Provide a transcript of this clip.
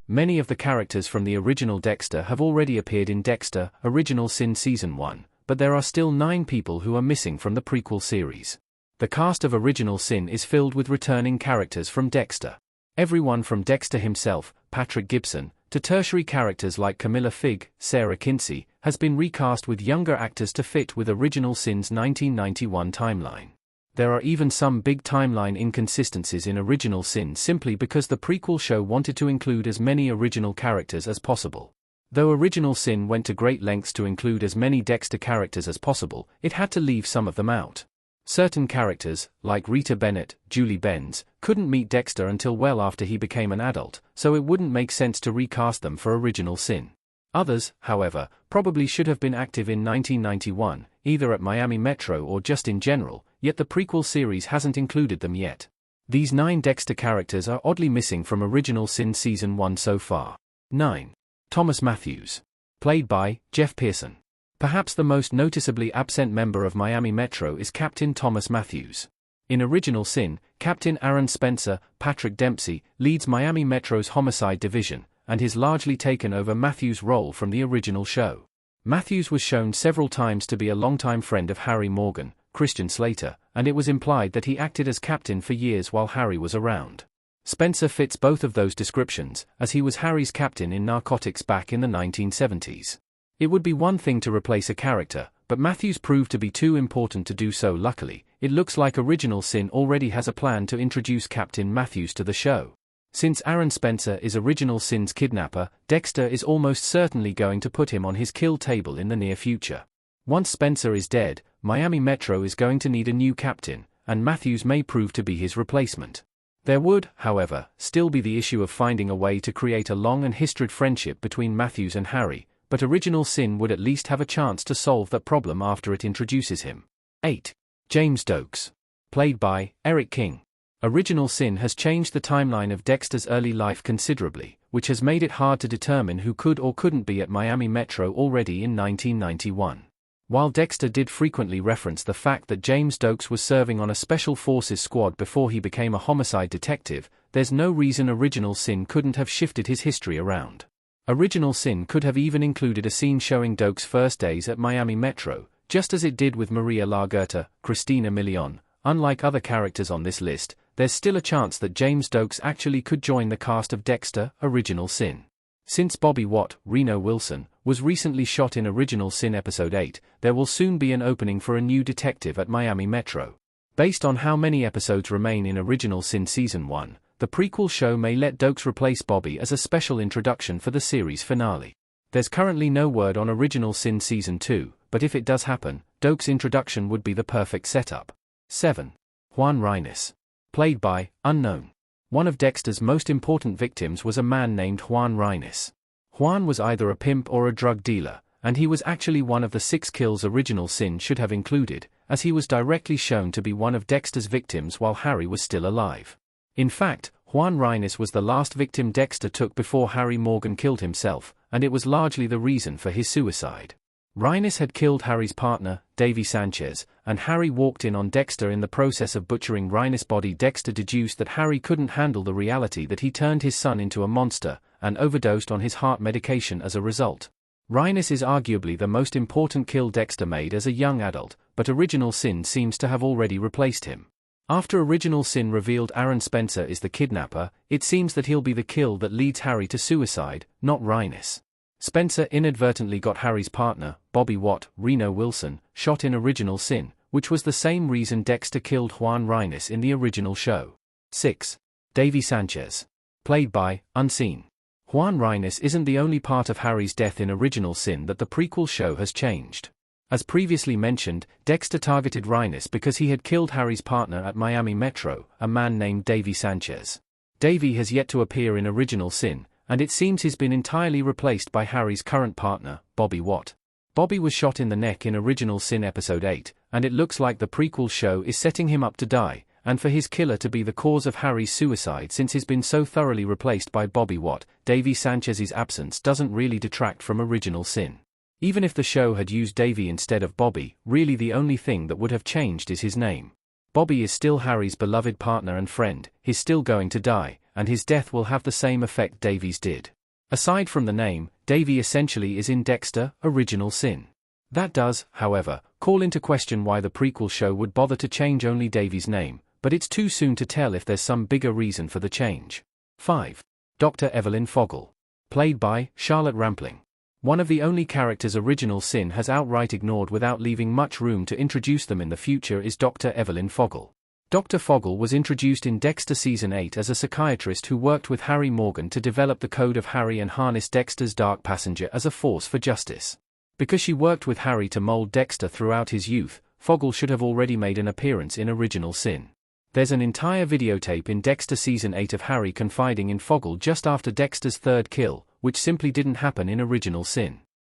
Many of the characters from the original Dexter have already appeared in Dexter, Original Sin Season 1, but there are still 9 people who are missing from the prequel series. The cast of Original Sin is filled with returning characters from Dexter. Everyone from Dexter himself, Patrick Gibson, to tertiary characters like Camilla Figg, Sarah Kinsey, has been recast with younger actors to fit with Original Sin's 1991 timeline. There are even some big timeline inconsistencies in Original Sin simply because the prequel show wanted to include as many original characters as possible. Though Original Sin went to great lengths to include as many Dexter characters as possible, it had to leave some of them out. Certain characters, like Rita Bennett, Julie Benz, couldn't meet Dexter until well after he became an adult, so it wouldn't make sense to recast them for Original Sin. Others, however, probably should have been active in 1991, either at Miami Metro or just in general, yet the prequel series hasn't included them yet. These 9 Dexter characters are oddly missing from Original Sin Season 1 so far. 9. Thomas Matthews. Played by Jeff Pearson. Perhaps the most noticeably absent member of Miami Metro is Captain Thomas Matthews. In Original Sin, Captain Aaron Spencer, Patrick Dempsey, leads Miami Metro's homicide division, and has largely taken over Matthews' role from the original show. Matthews was shown several times to be a longtime friend of Harry Morgan, Christian Slater, and it was implied that he acted as captain for years while Harry was around. Spencer fits both of those descriptions, as he was Harry's captain in Narcotics back in the 1970s. It would be one thing to replace a character, but Matthews proved to be too important to do so. Luckily, it looks like Original Sin already has a plan to introduce Captain Matthews to the show. Since Aaron Spencer is Original Sin's kidnapper, Dexter is almost certainly going to put him on his kill table in the near future. Once Spencer is dead, Miami Metro is going to need a new captain, and Matthews may prove to be his replacement. There would, however, still be the issue of finding a way to create a long and historied friendship between Matthews and Harry, but Original Sin would at least have a chance to solve that problem after it introduces him. 8. James Dokes. Played by Eric King. Original Sin has changed the timeline of Dexter's early life considerably, which has made it hard to determine who could or couldn't be at Miami Metro already in 1991. While Dexter did frequently reference the fact that James Dokes was serving on a Special Forces squad before he became a homicide detective, there's no reason Original Sin couldn't have shifted his history around. Original Sin could have even included a scene showing Dokes' first days at Miami Metro, just as it did with Maria Lagerta, Christina Milian. Unlike other characters on this list, there's still a chance that James Dokes actually could join the cast of Dexter, Original Sin. Since Bobby Watt, Reno Wilson, was recently shot in Original Sin Episode 8, there will soon be an opening for a new detective at Miami Metro. Based on how many episodes remain in Original Sin Season 1, the prequel show may let Dokes replace Bobby as a special introduction for the series finale. There's currently no word on Original Sin Season 2, but if it does happen, Dokes' introduction would be the perfect setup. 7. Juan Reynes. Played by Unknown. One of Dexter's most important victims was a man named Juan Reynes. Juan was either a pimp or a drug dealer, and he was actually one of the 6 kills Original Sin should have included, as he was directly shown to be one of Dexter's victims while Harry was still alive. In fact, Juan Reynes was the last victim Dexter took before Harry Morgan killed himself, and it was largely the reason for his suicide. Reynes had killed Harry's partner, Davy Sanchez, and Harry walked in on Dexter in the process of butchering Reynes' body. Dexter deduced that Harry couldn't handle the reality that he turned his son into a monster, and overdosed on his heart medication as a result. Reynes is arguably the most important kill Dexter made as a young adult, but Original Sin seems to have already replaced him. After Original Sin revealed Aaron Spencer is the kidnapper, it seems that he'll be the kill that leads Harry to suicide, not Reynes. Spencer inadvertently got Harry's partner, Bobby Watt, Reno Wilson, shot in Original Sin, which was the same reason Dexter killed Juan Reynes in the original show. 6. Davy Sanchez. Played by Unseen. Juan Reynes isn't the only part of Harry's death in Original Sin that the prequel show has changed. As previously mentioned, Dexter targeted Reynes because he had killed Harry's partner at Miami Metro, a man named Davy Sanchez. Davy has yet to appear in Original Sin, and it seems he's been entirely replaced by Harry's current partner, Bobby Watt. Bobby was shot in the neck in Original Sin Episode 8, and it looks like the prequel show is setting him up to die, and for his killer to be the cause of Harry's suicide since he's been so thoroughly replaced by Bobby Watt. Davy Sanchez's absence doesn't really detract from Original Sin. Even if the show had used Davy instead of Bobby, really the only thing that would have changed is his name. Bobby is still Harry's beloved partner and friend, he's still going to die, and his death will have the same effect Davy's did. Aside from the name, Davy essentially is in Dexter, Original Sin. That does, however, call into question why the prequel show would bother to change only Davy's name, but it's too soon to tell if there's some bigger reason for the change. 5. Dr. Evelyn Fogel. Played by Charlotte Rampling. One of the only characters Original Sin has outright ignored without leaving much room to introduce them in the future is Dr. Evelyn Fogel. Dr. Fogel was introduced in Dexter Season 8 as a psychiatrist who worked with Harry Morgan to develop the Code of Harry and harness Dexter's Dark Passenger as a force for justice. Because she worked with Harry to mold Dexter throughout his youth, Fogel should have already made an appearance in Original Sin. There's an entire videotape in Dexter Season 8 of Harry confiding in Fogel just after Dexter's third kill, which simply didn't happen in Original Sin.